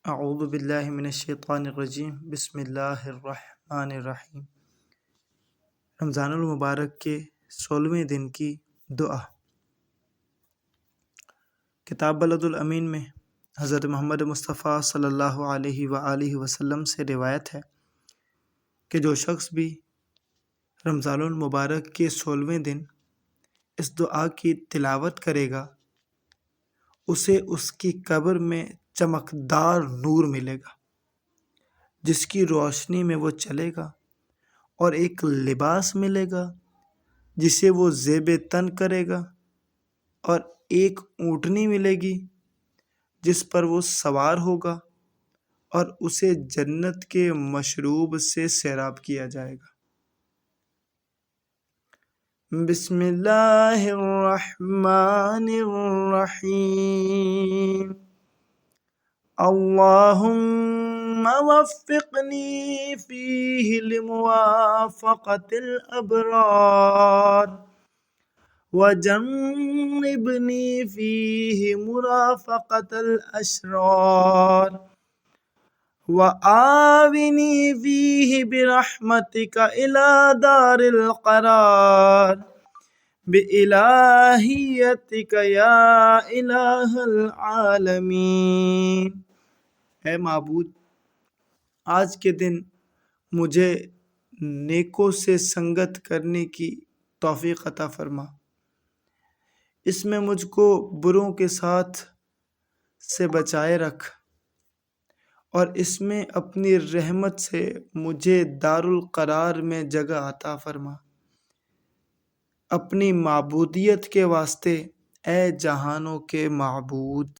اعوذ باللہ من الشیطان الرجیم بسم اللہ الرحمن الرحیم۔ رمضان المبارک کے 16ویں دن کی دعا۔ کتاب بلد الامین میں حضرت محمد مصطفیٰ صلی اللہ علیہ وآلہ وسلم سے روایت ہے کہ جو شخص بھی رمضان المبارک کے 16ویں دن اس دعا کی تلاوت کرے گا اسے اس کی قبر میں چمکدار نور ملے گا جس کی روشنی میں وہ چلے گا، اور ایک لباس ملے گا جسے وہ زیب تن کرے گا، اور ایک اونٹنی ملے گی جس پر وہ سوار ہوگا، اور اسے جنت کے مشروب سے سیراب کیا جائے گا۔ بسم اللہ الرحمن الرحیم۔ اللہم وفقنی فیہ لموافقۃ الابرار وجنبنی فیہ مرافقۃ الاشرار وآونی فیہ برحمتک الی دار القرار بإلہیتک یا الہ العالمین۔ اے معبود، آج کے دن مجھے نیکوں سے سنگت کرنے کی توفیق عطا فرما، اس میں مجھ کو بروں کے ساتھ سے بچائے رکھ، اور اس میں اپنی رحمت سے مجھے دار القرار میں جگہ عطا فرما۔ اپنی معبودیت کے واسطے اے جہانوں کے معبود۔